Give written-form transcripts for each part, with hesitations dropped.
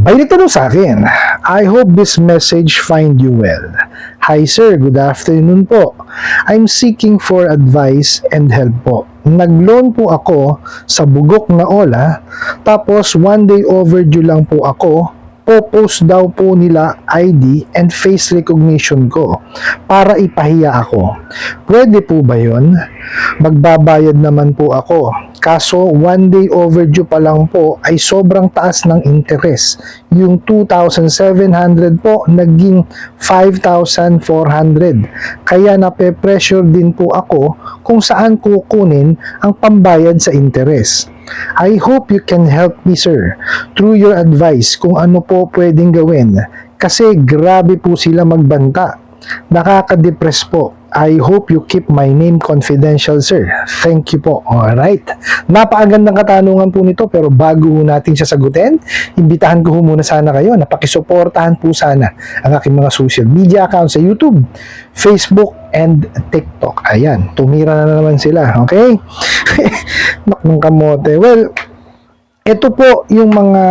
May nagtanong sa akin, I hope this message find you well. Hi sir, good afternoon po. I'm seeking for advice and help po. Nag-loan po ako sa bugok na Ola, tapos one day overdue lang po ako. Popost daw po nila ID and face recognition ko para ipahiya ako. Pwede po ba yun? Magbabayad naman po ako. Kaso one day overdue pa lang po ay sobrang taas ng interest. Yung 2,700 po naging 5,400. Kaya nape-pressure din po ako kung saan kukunin ang pambayad sa interest. I hope you can help me sir through your advice kung ano po pwedeng gawin kasi grabe po sila magbanta. Nakaka-depress po. I hope you keep my name confidential sir. Thank you po. Alright. Napakagandang katanungan po nito pero bago natin siya sagutin, imbitahan ko muna sana kayo na pakisuportahan po sana ang aking mga social media accounts sa YouTube, Facebook, and TikTok. Ayan, tumira na naman sila. Okay? Naknong kamote. Well, ito po yung mga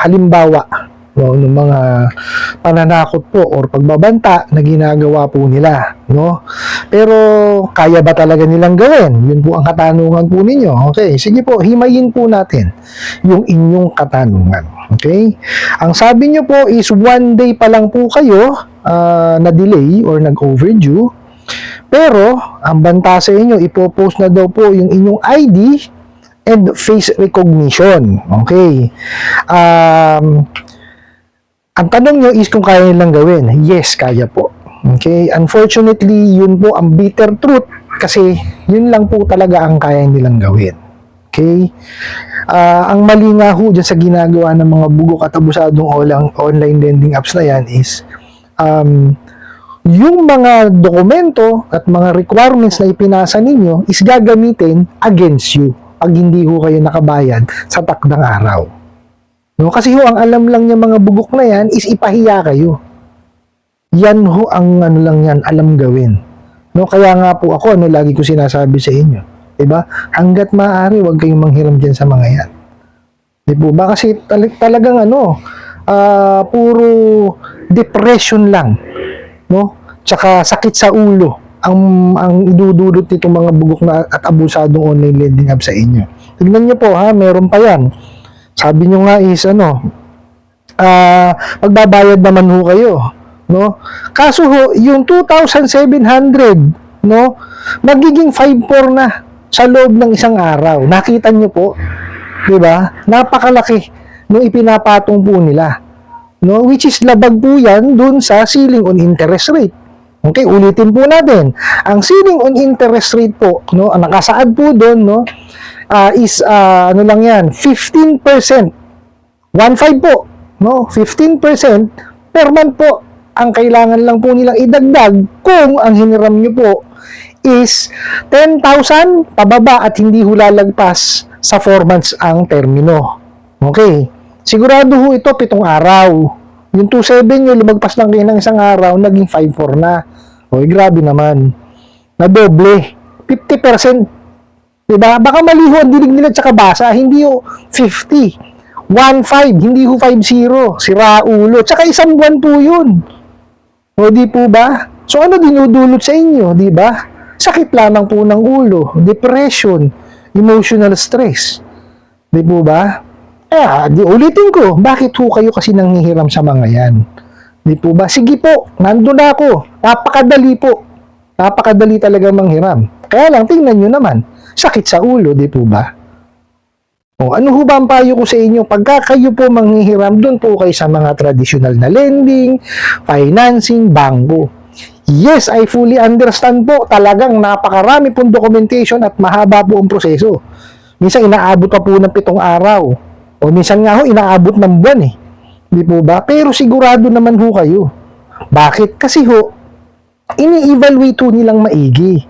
halimbawa ng mga pananakot po or pagbabanta na ginagawa po nila, no? Pero kaya ba talaga nilang gawin? Yun po ang katanungan po ninyo. Okay, sige po, himayin po natin yung inyong katanungan. Okay? Ang sabi nyo po is one day pa lang po kayo na delay or nag-overdue. Pero ang banta sa inyo, ipopost na daw po yung inyong ID and face recognition. Okay? Ang tanong nyo is kung kaya nilang gawin. Yes, kaya po. Okay? Unfortunately, yun po ang bitter truth kasi yun lang po talaga ang kaya nilang gawin. Okay? Ang mali nga ho dyan sa ginagawa ng mga bugok at abusadong online lending apps na yan is yung mga dokumento at mga requirements na ipinasa ninyo is gagamitin against you pag hindi ho kayo nakabayad sa takdang araw. No, kasi ho ang alam lang niya mga bugok na yan is ipahiya kayo. Yan ho ang lang yan alam gawin. No, kaya nga po ako lagi ko sinasabi sa inyo, 'di ba? Hangga't maaari wag kayong manghiram diyan sa mga yan. 'Di po ba kasi talagang puro depression lang, no? Tsaka sakit sa ulo ang idudulot nitong mga bugok na at abusadong online lending app sa inyo. Tignan niyo po ha, meron pa yan. Sabi nyo nga is magbabayad naman ho kayo, no? Kaso ho, yung 2,700, no, magiging 5,400 na sa loob ng isang araw. Nakita nyo po, 'di ba? Napakalaki nung ipinapatong po nila, no? Which is labag po 'yan dun sa ceiling on interest rate. Okay, ulitin po natin. Ang ceiling on interest rate po, no, ang nakasaad po doon, no, is lang yan, 15%. 1.5 po, no? 15% per month po ang kailangan lang po nilang idagdag kung ang hiniram nyo po is 10,000 pababa at hindi hulalagpas sa 4 months ang termino. Okay. Sigurado ho ito 7 araw. Yung 2.7 nyo, lumagpas lang kayo ng isang araw, naging 5.4 na. Oy, grabe naman. Na doble. 50%. Diba? Baka maliho ang dinig nila tsaka basa. Hindi ho 50. 1.5. Hindi ho 5.0. Sira ulo. Tsaka isang buwan po yun. O di po ba? So ano dinudulot sa inyo? Di ba? Sakit lamang po ng ulo. Depression. Emotional stress. Di po ba? Ulitin ko. Bakit ho kayo kasi nanghihiram sa mga yan? Di po ba? Sige po. Nandun na ako. Napakadali po. Napakadali talaga manghiram. Kaya lang, tingnan nyo naman. Sakit sa ulo, di po ba? O, ano ho ba ang payo ko sa inyo? Pagka kayo po manghihiram, doon po kayo sa mga traditional na lending, financing, bangko. Yes, I fully understand po. Talagang napakarami pong documentation at mahaba po ang proseso. Minsan inaabot pa po ng 7 araw. O minsan nga ho, inaabot ng buwan eh. Di po ba? Pero sigurado naman ho kayo. Bakit? Kasi ho, ini-evaluate ho nilang maigi.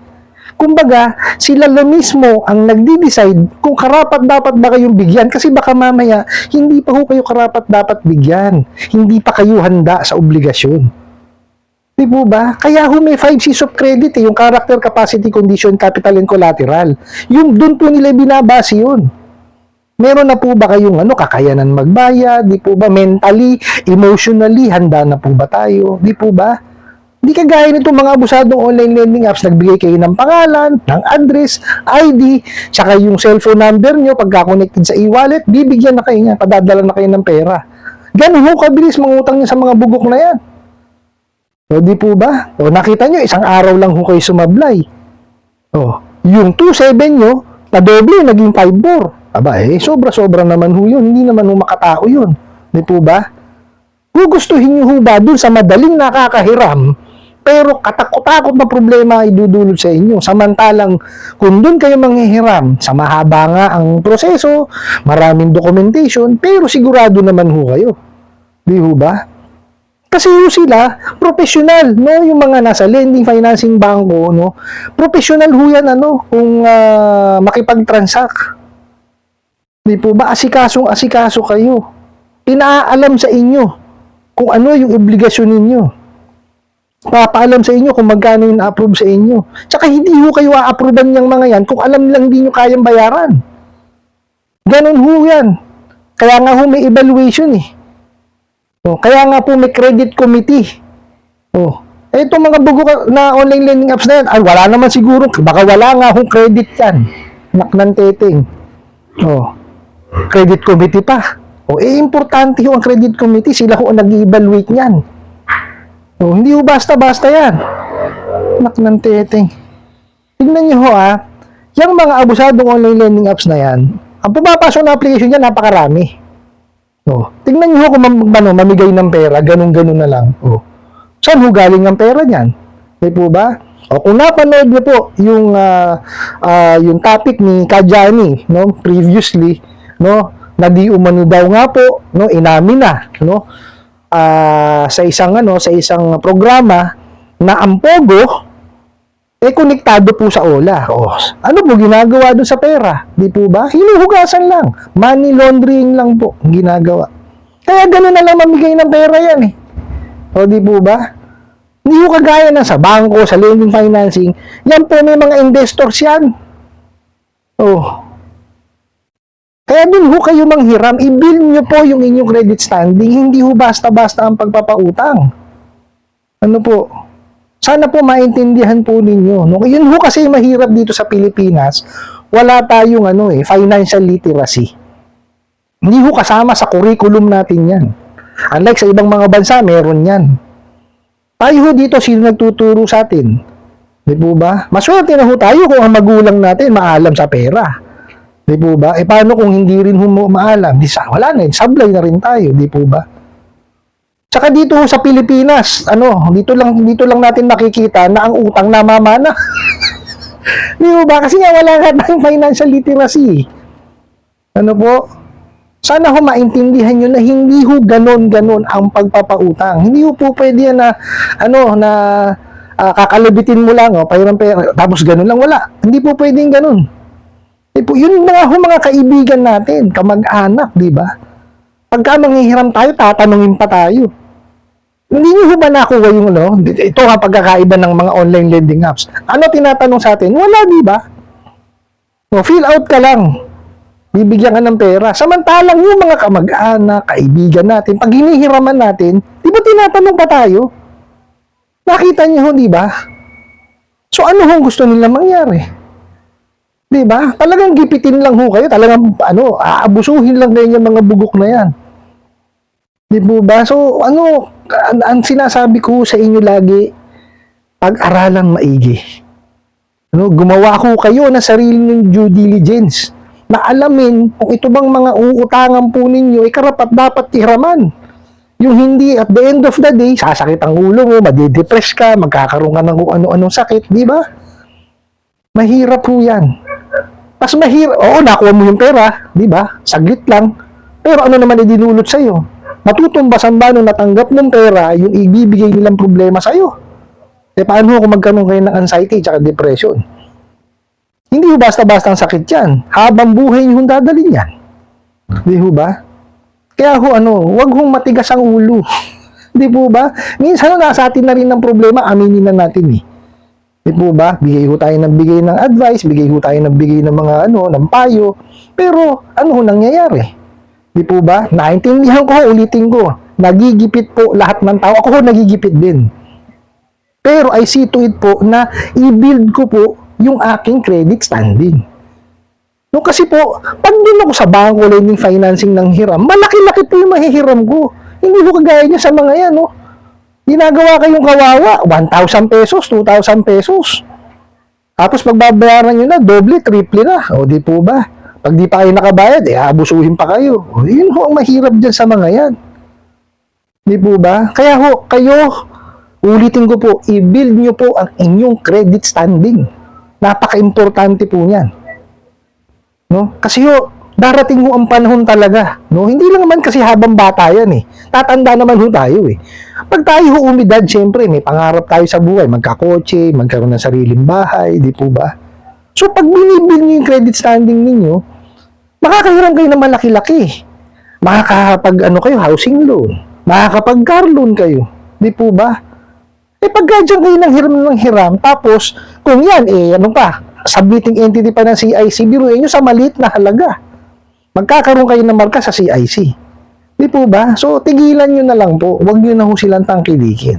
Kumbaga, sila lang mismo ang nagdi-decide kung karapat-dapat ba kayong bigyan kasi baka mamaya hindi pa ho kayo karapat-dapat bigyan. Hindi pa kayo handa sa obligasyon. Di po ba? Kaya ho may 5 C's of credit yung character, capacity, condition, capital, and collateral. Yung doon po nila binabase yun. Meron na po ba kayong kakayanan magbayad? Di po ba mentally, emotionally, handa na po ba tayo? Di po ba? Di kagaya nito mga abusadong online lending apps, nagbigay kayo ng pangalan, ng address, ID, tsaka yung cellphone number nyo, pagka-connected sa e-wallet, bibigyan na kayo niya, padadala na kayo ng pera. Ganun ho kabilis mangutang niya sa mga bugok na yan. O di po ba? O nakita nyo, isang araw lang ho kayo sumablay. O, yung 2.7 nyo, na doble, naging 5.4. Aba sobra-sobra naman ho yun. Hindi naman ho makatao yun. Di po ba? Gugustuhin nyo ho ba dun sa madaling nakakahiram, pero katakot-takot na problema ay dudulot sa inyo. Samantalang, kung dun kayo manghihiram, sa mahaba nga ang proseso, maraming documentation, pero sigurado naman ho kayo. Di ho ba? Kasi ho sila, professional, no? Yung mga nasa lending, financing bangko, no? Professional ho yan, kung makipag-transact. Di po ba? Asikasong-asikaso kayo. Pinaalam sa inyo kung ano yung obligasyon ninyo. Papaalam sa inyo kung magkano yung approve sa inyo. Tsaka hindi ho kayo a-approvean yung mga yan kung alam lang din nyo kayang bayaran. Ganun ho yan. Kaya nga ho may evaluation eh. O, kaya nga po may credit committee. O, itong mga bugo na online lending apps na yan, ay wala naman siguro, baka wala nga hong credit yan. Naknan teting. O, credit committee pa. O, importante ho ang credit committee. Sila ho ang nag-evaluate niyan. O, hindi ho basta-basta yan. Naknan teting. Tignan nyo ho yung mga abusadong online lending apps na yan, ang pumapasok na application niya, napakarami. O, tignan nyo ho kung mamigay ng pera, ganun-ganun na lang. O, saan ho galing ang pera niyan? Di po ba? O, kung napanood nyo po yung topic ni Kajani, no, previously, no, na di umano daw nga po, no, inamin na, no, sa isang programa na ang Pogo konektado po sa OLA. O, ano po ginagawa doon sa pera? Di po ba? Hinuhugasan lang. Money laundering lang po ginagawa. Kaya gano'n na lang mamigay ng pera yan eh. O, di po ba? Hindi ko kagaya na sa bangko, sa lending financing. Yan po may mga investors yan. O, kaya dun ho kayo manghiram, i-build nyo po yung inyong credit standing, hindi ho basta-basta ang pagpapautang. Ano po? Sana po maintindihan po ninyo. No? Yun ho kasi mahirap dito sa Pilipinas, wala tayong financial literacy. Hindi ho kasama sa curriculum natin yan. Unlike sa ibang mga bansa, meron yan. Tayo ho dito, sino nagtuturo sa atin? Di po ba? Maswerte na ho tayo kung ang magulang natin maalam sa pera. Di po ba? Paano kung hindi rin maalam? Wala na, sablay na rin tayo, di po ba? Tsaka dito sa Pilipinas, dito lang natin nakikita na ang utang namamana. Di po ba? Kasi nga wala nga tayong financial literacy. Ano po? Sana ho maintindihan nyo na hindi ho ganon-ganon ang pagpapautang. Hindi ho po pwede yan na kakalabitin mo lang, payron pera, tapos ganon lang, wala. Hindi po pwedeng ganon. Yun mga kaibigan natin, kamag-anak, di ba? Pagka manghihiram tayo, tatanungin pa tayo. Hindi nyo ba nakuha yung ito nga pagkakaiba ng mga online lending apps. Ano tinatanong sa atin? Wala, di ba? Fill out ka lang. Bibigyan ka ng pera. Samantalang yung mga kamag-anak, kaibigan natin, pag hinihiraman natin, di ba tinatanong pa tayo? Nakita nyo, di ba? So ano hong gusto nila mangyari? Di ba? Talagang gipitin lang ho kayo. Talagang, aabusuhin lang kayo yung mga bugok na yan. Di po ba? So, ang sinasabi ko sa inyo lagi, pag-aralang maigi. Gumawa ko kayo na sarili ng due diligence. Na alamin kung ito bang mga uutangan po ninyo, karapat dapat ihiraman. Yung hindi, at the end of the day, sasakit ang ulo mo, madidepress ka, magkakaroon ka ng kung ano-anong sakit. Di ba? Mahirap po yan. Mas mahirap, nakuha mo yung pera, di ba? Saglit lang. Pero ano naman idinulot sa'yo? Matutumbasan ba nung natanggap ng pera yung ibibigay nilang problema sa'yo? Paano kung magkaroon kayo ng anxiety at depression? Hindi ho basta-basta ang sakit yan. Habang buhay nyo dadalhin yan. Di ho ba? Kaya wag hong matigas ang ulo. Di po ba? Minsan nasa atin na rin ng problema, aminin na natin eh. Di po ba? Bigay ho tayo ng bigay ng advice, bigay ho tayo ng bigay ng mga ng payo. Pero ano ho nangyayari? Di po ba? Naintindihan ko, ulitin ko. Nagigipit po lahat ng tao. Ako ho nagigipit din. Pero I see to it po na i-build ko po yung aking credit standing. No, kasi po, pag din ako sa bangko lending financing ng hiram, malaki-laki po yung mahihiram ko. Hindi ko kagaya niya sa mga yan, no? Ginagawa kayong kawawa, 1,000 pesos, 2,000 pesos. Tapos pagbabayaran nyo na, doble, triple na. O di po ba? Pag di pa kayo nakabayad, abusuhin pa kayo. O yun ho ang mahirap dyan sa mga yan. Di po ba? Kaya ho, kayo, ulitin ko po, i-build nyo po ang inyong credit standing. Napaka-importante po niyan. No? Kasi ho, darating ho ang panahon talaga. No? Hindi lang naman kasi habang bata yan eh. Tatanda naman ho tayo eh. Pag tayo ho umidad, syempre, may pangarap tayo sa buhay. Magkakotse, magkaroon ng sariling bahay, di po ba? So, pag binibuild nyo yung credit standing ninyo, makakahiram kayo ng malaki-laki. Makakapag, kayo, housing loan. Makakapag car loan kayo. Di po ba? Pagka dyan kayo ng hiram, tapos, kung yan, submitting entity pa ng CIC, biruin nyo sa maliit na halaga. Magkakaroon kayo ng marka sa CIC. Di po ba? So, tigilan nyo na lang po. Huwag nyo na ho silang tangkilikin.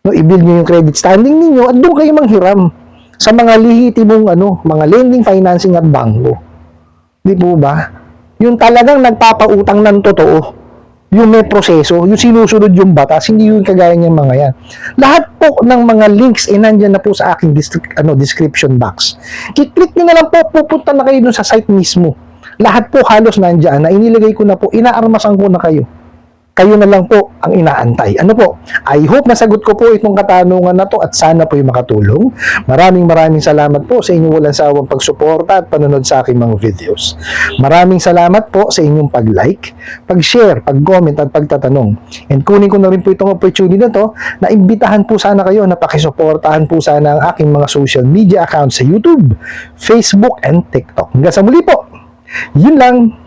No, i-build nyo yung credit standing ninyo at doon kayo manghiram sa mga lihitimong mga lending, financing at bangko. Di po ba? Yung talagang nagpapautang ng totoo. Yung may proseso, yung sinusunod yung batas, hindi yung kagaya niyang mga yan. Lahat po ng mga links nandyan na po sa aking description box. Kiklik nyo na lang po, pupunta na kayo dun sa site mismo. Lahat po halos nandyan na inilagay ko na po, inaarmasan ko na kayo. Kayo na lang po ang inaantay. Ano po? I hope nasagot ko po itong katanungan na to at sana po yung makatulong. Maraming salamat po sa inyong walang sawang pagsuporta at panonood sa aking mga videos. Maraming salamat po sa inyong pag-like, pag-share, pag-comment at pagtatanong. And kunin ko na rin po itong opportunity na to na imbitahan po sana kayo na pakisuportahan po sana ang aking mga social media accounts sa YouTube, Facebook, and TikTok. Hanggang sa muli po. Yun lang.